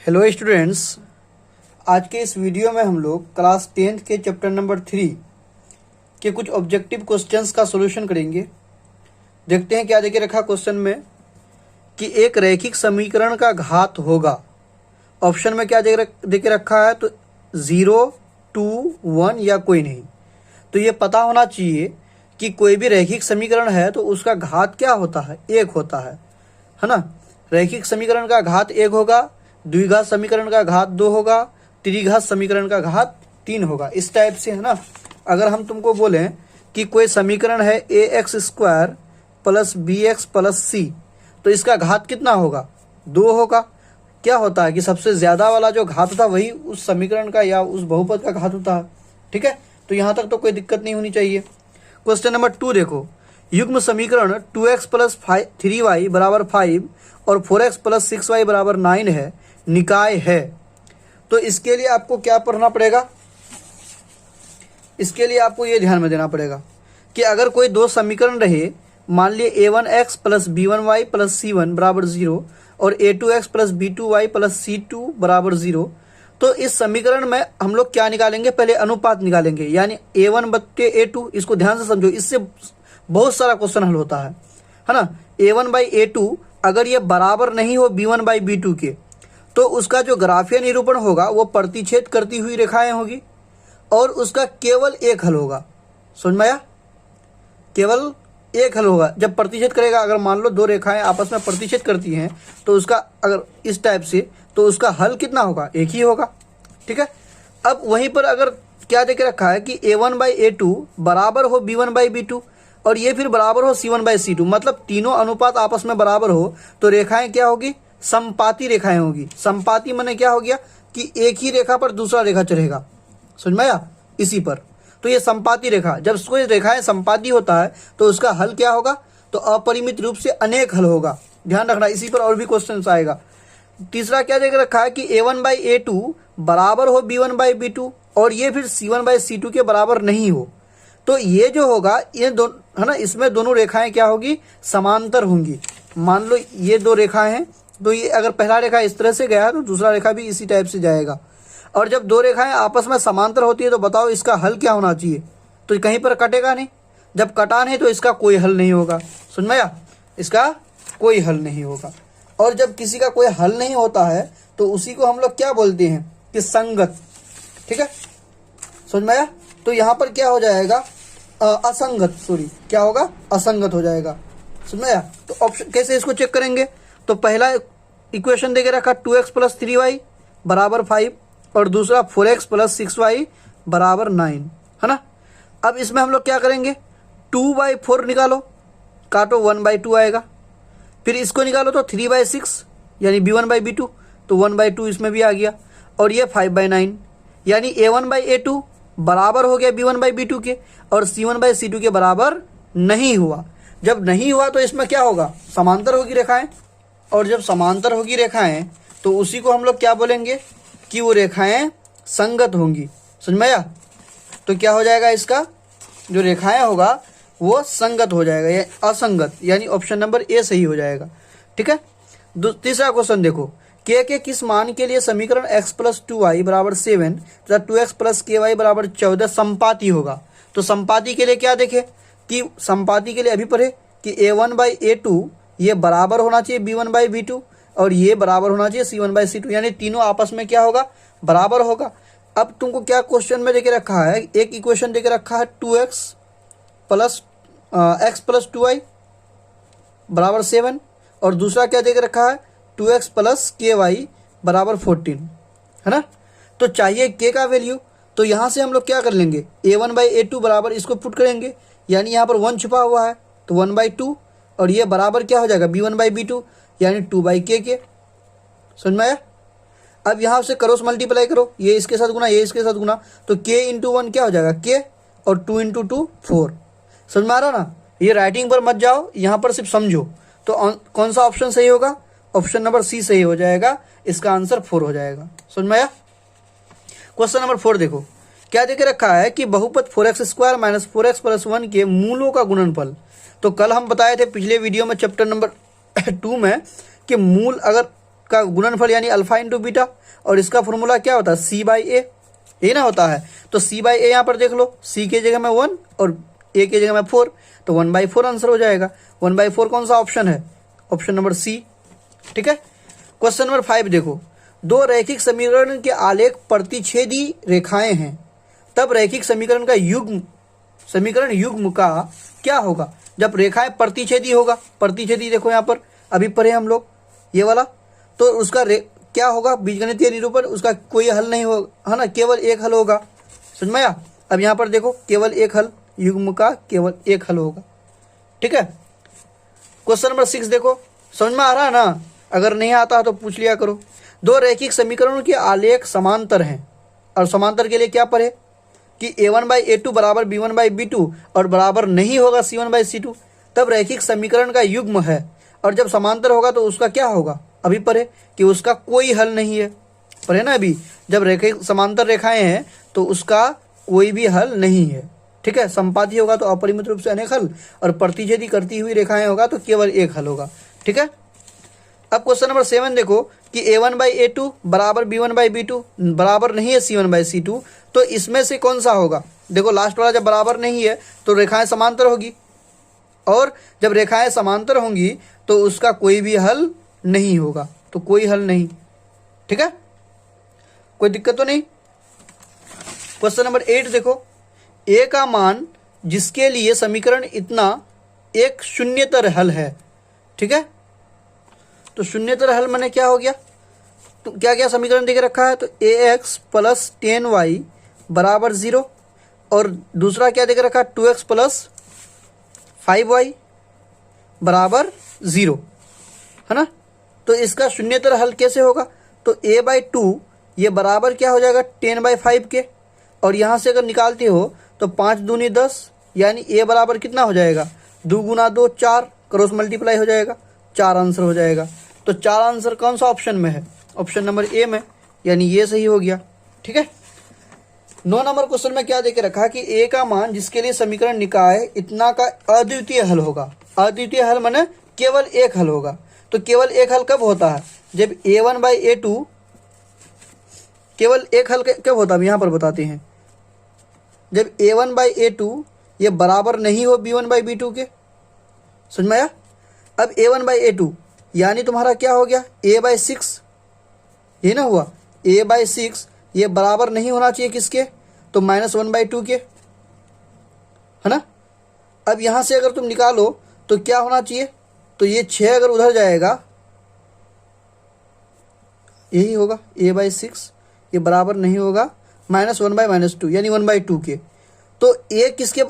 Hello students, आज के इस वीडियो में हम लोग क्लास 10th के चैप्टर नंबर 3 के कुछ ऑब्जेक्टिव क्वेश्चंस का सॉल्यूशन करेंगे। देखते हैं क्या देके रखा क्वेश्चन में कि एक रैखिक समीकरण का घात होगा। ऑप्शन में क्या देके रखा है तो 0, 2, 1 या कोई नहीं। तो ये पता होना चाहिए कि कोई भी रैखिक समीकरण है तो उसका घात क्या होता है, 1 होता है ना। रैखिक समीकरण का घात 1 होगा, द्विघात समीकरण का घात 2 होगा, त्रिघात समीकरण का घात 3 होगा। इस टाइप से है ना। अगर हम तुमको बोलें कि कोई समीकरण है ax² plus bx plus c, तो इसका घात कितना होगा, 2 होगा। क्या होता है कि सबसे ज्यादा वाला जो घात था वही उस समीकरण का या उस बहुपद का घात होता है। ठीक है, तो यहाँ तक तो कोई दिक्कत नहीं होनी चाहिए। क्वेश्चन नंबर 2 देखो, युग्म समीकरण 2x प्लस 3y बराबर 5 और 4x प्लस 6y बराबर 9 है, निकाय है। तो इसके लिए आपको क्या पढ़ना पड़ेगा, इसके लिए आपको ये ध्यान में देना पड़ेगा कि अगर कोई दो समीकरण रहे, मान लिए a1x plus b1y plus c1 बराबर 0 और a2x plus b2y plus c2 बराबर 0, तो इस समीकरण में हम लोग क्या निकालेंगे, पहले अनुपात निकालेंगे, यानी a1 बट्टे a2। इसको ध्यान से समझो, इससे बहुत सारा क्वेश्चन हल होता है ना। a1 बाई a2 अगर ये बराबर नहीं हो b1 बाई b2 के, तो उसका जो ग्राफीय निरूपण होगा वो प्रतिच्छेद करती हुई रेखाएं होगी और उसका केवल एक हल होगा। समझ में आया, केवल एक हल होगा जब प्रतिच्छेद करेगा। अगर मान लो दो रेखाएं आपस में प्रतिच्छेद करती हैं तो उसका अगर इस टाइप से, तो उसका हल कितना होगा, एक ही होगा। ठीक है, अब वहीं पर अगर क्या देके रखा है कि a1 बाई a2 बराबर हो b1 बाई b2 और ये फिर बराबर हो c1 बाई c2, मतलब तीनों अनुपात आपस में बराबर हो, तो रेखाएं क्या होगी, समपाती रेखाएं होगी। समपाती माने क्या हो गया कि एक ही रेखा पर दूसरा रेखा चढ़ेगा। समझ में आया, इसी पर। तो ये समपाती रेखा, जब कोई रेखाएं समपाती होता है तो उसका हल क्या होगा, तो अपरिमित रूप से अनेक हल होगा। ध्यान रखना, इसी पर और भी क्वेश्चन आएगा। तीसरा क्या देख रखा है कि a1 बाई a2 बराबर हो b1 बाई b2 और ये फिर c1 बाई c2 के बराबर नहीं हो, तो ये जो होगा ये दोनों है ना, इसमें दोनों रेखाएं क्या होगी, समांतर होंगी। मान लो ये दो रेखाएं हैं, तो ये अगर पहला रेखा इस तरह से गया तो दूसरा रेखा भी इसी टाइप से जाएगा। और जब दो रेखाएं आपस में समांतर होती है तो बताओ इसका हल क्या होना चाहिए, तो कहीं पर कटेगा नहीं। जब कटा नहीं तो इसका कोई हल नहीं होगा। सुन में आया, इसका कोई हल नहीं होगा। और जब किसी का कोई हल नहीं होता है तो उसी को हम लोग क्या बोलते हैं कि संगत। ठीक है, समझ में आया। तो यहाँ पर क्या हो जाएगा, असंगत, सॉरी क्या होगा, असंगत हो जाएगा। समझ में आया। तो ऑप्शन कैसे इसको चेक करेंगे, तो पहला इक्वेशन देके रखा 2x प्लस 3y बराबर 5 और दूसरा 4x प्लस 6y बराबर 9, है ना। अब इसमें हम लोग क्या करेंगे, 2/4 निकालो, काटो 1/2 आएगा। फिर इसको निकालो तो 3/6 यानी b1 बाई b2, तो 1/2 इसमें भी आ गया। और ये 5/9 यानी a1 बाई a2 बराबर हो गया b1 बाई b2 के और c1 बाई c2 के बराबर नहीं हुआ। जब नहीं हुआ तो इसमें क्या होगा, समांतर होगी रेखाएं, और जब समांतर होगी रेखाएं तो उसी को हम लोग क्या बोलेंगे कि वो रेखाएं संगत होंगी। समझ में आया। तो क्या हो जाएगा, इसका जो रेखाएं होगा वो संगत हो जाएगा या असंगत, यानी ऑप्शन नंबर ए सही हो जाएगा। ठीक है, तीसरा क्वेश्चन देखो, के किस मान के लिए समीकरण x प्लस 2y बराबर 7 तथा 2x प्लस ky बराबर 14 संपाती होगा। तो संपाती के लिए क्या देखे कि संपाती के लिए अभी पढ़े कि a1 बाई a2 ये बराबर होना चाहिए b1 बाई b2 और ये बराबर होना चाहिए c1 बाई c2, यानी तीनों आपस में क्या होगा, बराबर होगा। अब तुमको क्या क्वेश्चन में देके रखा है, एक इक्वेशन देके रखा है 2x plus x plus 2y बराबर 7 और दूसरा क्या देके रखा है 2x प्लस ky बराबर 14, है ना। तो चाहिए k का वैल्यू, तो यहाँ से हम लोग क्या कर लेंगे, a1 बाई a2 बराबर इसको पुट करेंगे, यानी यहाँ पर 1 छुपा हुआ है तो 1/2 और ये बराबर क्या हो जाएगा b1 बाई b2 यानी 2/k के। समझ में आया। अब यहाँ से क्रॉस मल्टीप्लाई करो, ये इसके साथ गुना, ये इसके साथ गुना, तो k इंटू 1 क्या हो जाएगा k और 2 इंटू 2 4। समझ में आ रहा ना। ये राइटिंग पर मत जाओ, यहाँ पर सिर्फ समझो। तो कौन सा ऑप्शन सही होगा, ऑप्शन नंबर सी सही हो जाएगा, इसका आंसर 4 हो जाएगा। समझ में आया। क्वेश्चन नंबर 4 देखो, क्या देके रखा है कि बहुपद 4x² माइनस 4x प्लस 1 के मूलों का गुणनफल। तो कल हम बताए थे पिछले वीडियो में चैप्टर नंबर 2 में कि मूल अगर का गुणनफल यानी अल्फा इंटू बीटा, और इसका फॉर्मूला क्या होता है सी बाई ए, ये ना होता है। तो सी बाई ए यहाँ पर देख लो, सी के जगह में 1 और ए के जगह में 4, तो 1/4 आंसर हो जाएगा। 1/4 कौन सा ऑप्शन है, ऑप्शन नंबर सी। ठीक है। क्वेश्चन नंबर 5 देखो, दो रैखिक समीकरण के आलेख प्रतिच्छेदी रेखाएं हैं, तब रैखिक समीकरण का समीकरण युग्म का क्या होगा जब रेखाएं प्रतिच्छेदी होगा। प्रतिच्छेदी देखो यहाँ पर अभी पढ़े हम लोग ये वाला, तो उसका क्या होगा बीजगणितीय निरूपण, उसका कोई हल नहीं होगा, है ना, केवल एक हल होगा। समझ में आया। अब यहाँ पर देखो केवल एक हल, युग्म का केवल एक हल होगा। ठीक है। क्वेश्चन नंबर 6 देखो, समझ में आ रहा है ना, अगर नहीं आता तो पूछ लिया करो। दो रैखिक समीकरणों के आलेख समांतर हैं, और समांतर के लिए क्या पढ़े कि a1/a2 बराबर b1/b2 और बराबर नहीं होगा c1/c2, तब रैखिक समीकरण का युग्म है। और जब समांतर होगा तो उसका क्या होगा, अभी पढ़े कि उसका कोई हल नहीं है। पढ़े ना अभी, जब रैखिक समांतर रेखाएं हैं तो उसका कोई भी हल नहीं है। ठीक है। संपाती होगा तो अपरिमित रूप से अनेक हल, और प्रतिच्छेदी करती हुई रेखाएं होगा तो केवल एक हल होगा। ठीक है। अब क्वेश्चन नंबर 7 देखो कि a1/a2 बराबर b1/b2 बराबर नहीं है c1/c2, तो इसमें से कौन सा होगा। देखो लास्ट वाला जब बराबर नहीं है तो रेखाएं समांतर होगी, और जब रेखाएं समांतर होंगी तो उसका कोई भी हल नहीं होगा, तो कोई हल नहीं। ठीक है, कोई दिक्कत तो नहीं। क्वेश्चन नंबर 8 देखो, a का मान जिसके लिए समीकरण इतना एक शून्यतर हल है। ठीक है, तो शून्यतर हल माने क्या हो गया, तो क्या क्या समीकरण देके रखा है, तो ax प्लस 10y बराबर 0, और दूसरा क्या देके रखा है 2x प्लस 5y बराबर 0, है ना। तो इसका शून्यतर हल कैसे होगा, तो a/2 ये बराबर क्या हो जाएगा 10/5 के, और यहाँ से अगर निकालते हो तो 5 दूनी 10, यानी a बराबर कितना हो जाएगा 2 गुना 2 4, क्रॉस मल्टीप्लाई हो जाएगा, 4 आंसर हो जाएगा। तो 4 आंसर कौन सा ऑप्शन में है, ऑप्शन नंबर ए में, यानी ये सही हो गया। ठीक है। 9 नंबर क्वेश्चन में क्या देके रखा कि a का मान जिसके लिए समीकरण निकाय इतना का अद्वितीय हल होगा। अद्वितीय हल माने केवल एक हल होगा। तो केवल एक हल कब होता है, जब a1/a2 केवल एक हल कब होता है, यहाँ पर बताते हैं, जब a1/a2 ये बराबर नहीं हो b1/b2 के। समझ में आया। अब a1/a2 यानी तुम्हारा क्या हो गया a/6, ये ना हुआ a/6 ये बराबर नहीं होना चाहिए किसके, तो -1/2 के, है ना। अब यहां से अगर तुम निकालो तो क्या होना चाहिए, तो ये 6 अगर उधर जाएगा यही होगा a/6 ये बराबर नहीं होगा -1/-2 यानी 1/2 के। तो a किसके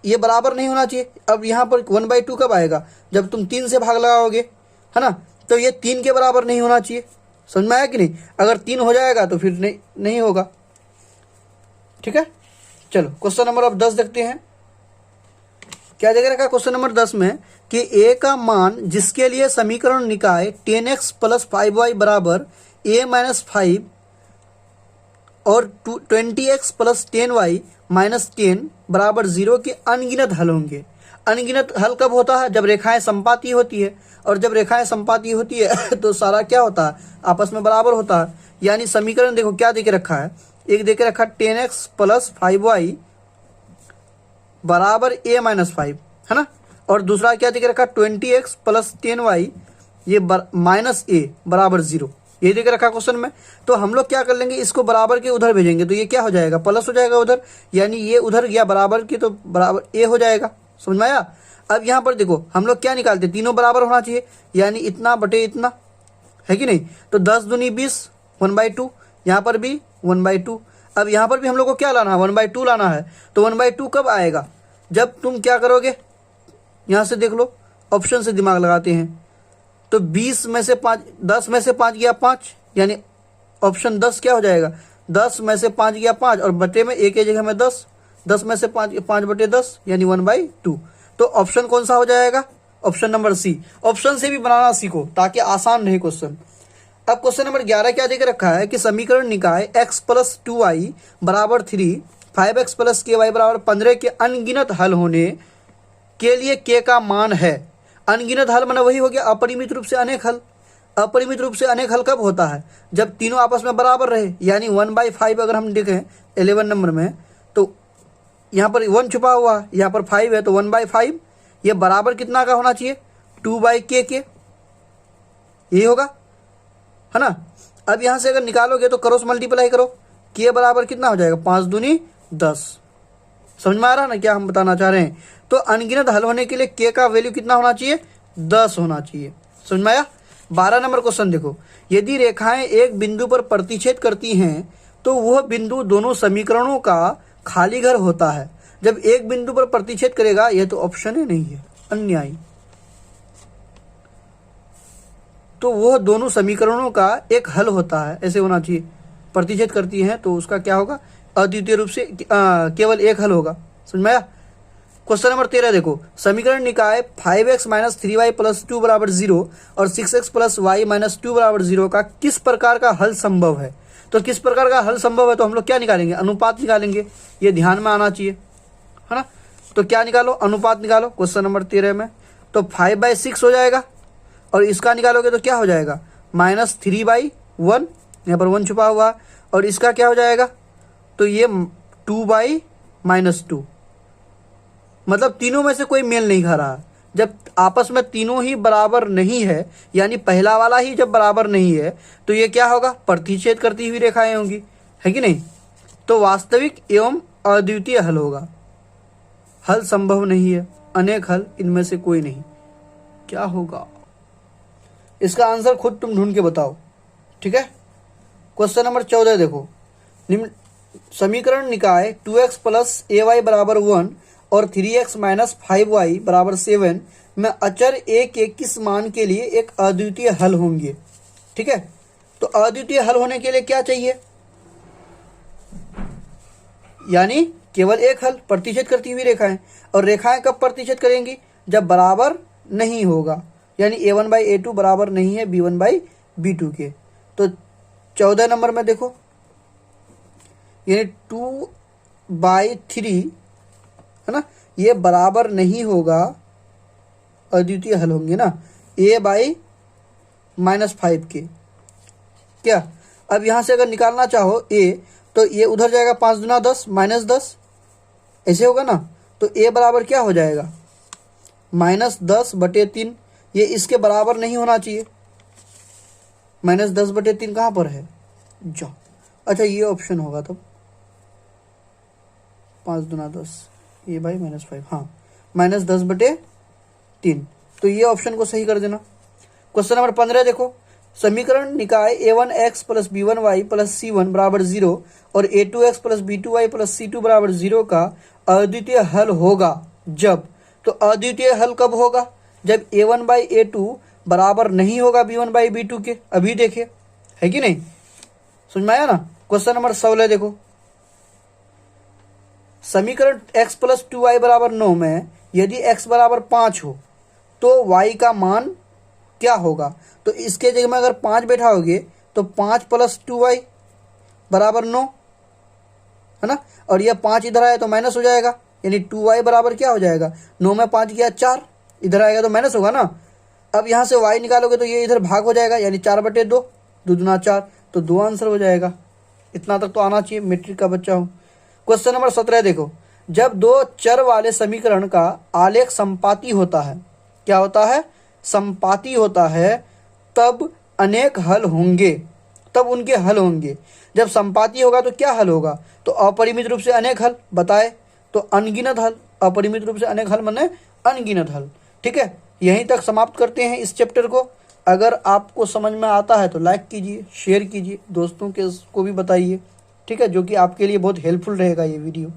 ये बराबर नहीं होना चाहिए। अब यहाँ पर 1/2 कब आएगा, जब तुम 3 से भाग लगाओगे, है ना। तो ये 3 के बराबर नहीं होना चाहिए। समझ में आया कि नहीं। अगर 3 हो जाएगा तो फिर नहीं होगा। ठीक है। चलो क्वेश्चन नंबर अब 10 देखते हैं, क्या जगह रखा क्वेश्चन नंबर 10 में कि a का मान जिसके लिए समीकरण निकाय 10x प्लस 5y बराबर a-5 और 20x प्लस 10y माइनस 10 बराबर 0 के अनगिनत हल होंगे। अनगिनत हल कब होता है, जब रेखाएं संपाती होती है, और जब रेखाएं संपाती होती है तो सारा क्या होता है आपस में बराबर होता है। यानी समीकरण देखो क्या देके रखा है, एक देके रखा 10x प्लस 5y बराबर a-5, है ना, और दूसरा क्या देके रखा 20x प्लस 10y ये माइनस a बराबर 0, ये देके रखा क्वेश्चन में। तो हम लोग क्या कर लेंगे, इसको बराबर के उधर भेजेंगे, तो ये क्या हो जाएगा प्लस हो जाएगा उधर, यानी ये उधर गया बराबर की तो बराबर a हो जाएगा। समझ में आया। अब यहाँ पर देखो हम लोग क्या निकालते, तीनों बराबर होना चाहिए, यानी इतना बटे इतना, है कि नहीं। तो 10 दूनी 20 1/2, यहाँ पर भी 1/2। अब यहाँ पर भी हम लोग को क्या लाना है 1/2 लाना है। तो 1/2 कब आएगा, जब तुम क्या करोगे, यहाँ से देख लो, ऑप्शन से दिमाग लगाते हैं, तो 20 में से 5, 10 में से 5 गया 5, यानी ऑप्शन 10 क्या हो जाएगा 10 में से 5 गया 5, और बटे में एक जगह में 10, 10 में से 5 बटे 10 यानी 1/2। तो ऑप्शन कौन सा हो जाएगा, ऑप्शन नंबर सी। ऑप्शन से भी बनाना सीखो ताकि आसान रहे क्वेश्चन। अब क्वेश्चन नंबर 11 क्या देकर रखा है कि समीकरण निकाय x प्लस 2y बराबर 3, 5x प्लस ky बराबर 15 के अनगिनत हल होने के लिए k का मान है। अनगिनत हल माने वही हो गया अपरिमित रूप से अनेक हल। अपरिमित रूप से अनेक हल कब होता है? जब तीनों आपस में बराबर रहे, यानी 1/5 अगर हम देखें 11 नंबर में, तो यहाँ पर 1 छुपा हुआ, यहाँ पर 5 है, तो 1/5 ये बराबर कितना का होना चाहिए? 2/k के, यही होगा, है ना। अब यहाँ से अगर निकालोगे तो क्रॉस मल्टीप्लाई करो, k बराबर कितना हो जाएगा? 5 दूनी 10। समझ में आ रहा है ना क्या हम बताना चाह रहे हैं? तो अनगिनत हल होने के लिए k का वैल्यू कितना होना चाहिए? 10 होना चाहिए। समझ में आया? 12 नंबर क्वेश्चन देखो, यदि रेखाएं एक बिंदु पर प्रतिच्छेद करती हैं तो वह बिंदु दोनों समीकरणों का खाली घर होता है। जब एक बिंदु पर प्रतिच्छेद करेगा, यह तो ऑप्शन ही नहीं है, अन्यायी, तो वह दोनों समीकरणों का एक हल होता है, ऐसे होना चाहिए। प्रतिच्छेद करती हैं तो उसका क्या होगा? अद्वितीय रूप से केवल एक हल होगा। समझ में आया? क्वेश्चन नंबर 13 देखो, समीकरण निकाय 5x - 3y + 2 = 0 और 6x + y - 2 = 0 का किस प्रकार का हल संभव है? तो किस प्रकार का हल संभव है, तो हम लोग क्या निकालेंगे? अनुपात निकालेंगे, ये ध्यान में आना चाहिए, है ना। तो क्या निकालो? अनुपात निकालो क्वेश्चन नंबर 13 में। तो 5/6 हो जाएगा, और इसका निकालोगे तो क्या हो जाएगा? -3/1, यहाँ पर 1 छुपा हुआ, और इसका क्या हो जाएगा? तो ये 2/-2, मतलब तीनों में से कोई मेल नहीं खा रहा। जब आपस में तीनों ही बराबर नहीं है, यानी पहला वाला ही जब बराबर नहीं है, तो ये क्या होगा? प्रतिच्छेद करती हुई रेखाएं होंगी, है कि नहीं। तो वास्तविक एवं अद्वितीय हल होगा। हल संभव नहीं है, अनेक हल, इनमें से कोई नहीं। क्या होगा? इसका आंसर खुद तुम ढूंढ के बताओ, ठीक है। क्वेश्चन नंबर 14 देखो, निम्न समीकरण निकाय 2x + ay = 1 और 3x - 5y = 7 में अचर a के किस मान के लिए एक अद्वितीय हल होंगे? ठीक है, तो अद्वितीय हल होने के लिए क्या चाहिए? यानी केवल एक हल, प्रतिच्छेद करती हुई रेखाएं। और रेखाएं कब प्रतिच्छेद करेंगी? जब बराबर नहीं होगा, यानी a1/a2 बराबर नहीं है b1/b2 के। तो 14 नंबर में देखो, यानी 2/3, है ना, ये बराबर नहीं होगा, अद्वितीय हल होंगे ना, a/-5 के। क्या? अब यहां से अगर निकालना चाहो a, तो ये उधर जाएगा 5 दूना 10 -10, ऐसे होगा ना। तो a बराबर क्या हो जाएगा? -10/3। ये इसके बराबर नहीं होना चाहिए, -10/3 कहाँ पर है? जाओ, अच्छा ये ऑप्शन होगा तब, 5 दूना 10, a/-5, हाँ, -10/3। तो ये ऑप्शन को सही कर देना। क्वेश्चन नंबर 15 देखो, समीकरण निकाय a1x + b1y + c1 = 0 और a2x + b2y + c2 = 0 का अद्वितीय हल होगा जब। तो अद्वितीय हल कब होगा? जब a1/a2 बराबर नहीं होगा b1/b2 के। अभी देखे, है कि नहीं? समझ में आया ना। क्वेश्चन नंबर 16 देखो, समीकरण x + 2y = 9 में यदि x = 5 हो तो y का मान क्या होगा? तो इसके जगह में अगर 5 बैठाओगे तो 5 + 2y = 9, है ना। और यह 5 इधर आया तो माइनस हो जाएगा, यानी 2y बराबर क्या हो जाएगा? 9 में 5 गया 4, इधर आएगा तो माइनस होगा ना। अब यहाँ से y निकालोगे तो ये इधर भाग हो जाएगा, यानी 4/2, 2 दूना 4, तो 2 आंसर हो जाएगा। इतना तक तो आना चाहिए, मैट्रिक का बच्चा हो। क्वेश्चन नंबर 17 देखो, जब दो चर वाले समीकरण का आलेख संपाती होता है, क्या होता है? संपाती होता है, तब अनेक हल होंगे, तब उनके हल होंगे। जब संपाती होगा तो क्या हल होगा? तो अपरिमित रूप से अनेक हल, बताए तो अनगिनत हल। अपरिमित रूप से अनेक हल माने अनगिनत हल। ठीक है, यहीं तक समाप्त करते हैं इस चैप्टर को। अगर आपको समझ में आता है तो लाइक कीजिए, शेयर कीजिए, दोस्तों के को भी बताइए, ठीक है, जो कि आपके लिए बहुत हेल्पफुल रहेगा ये वीडियो।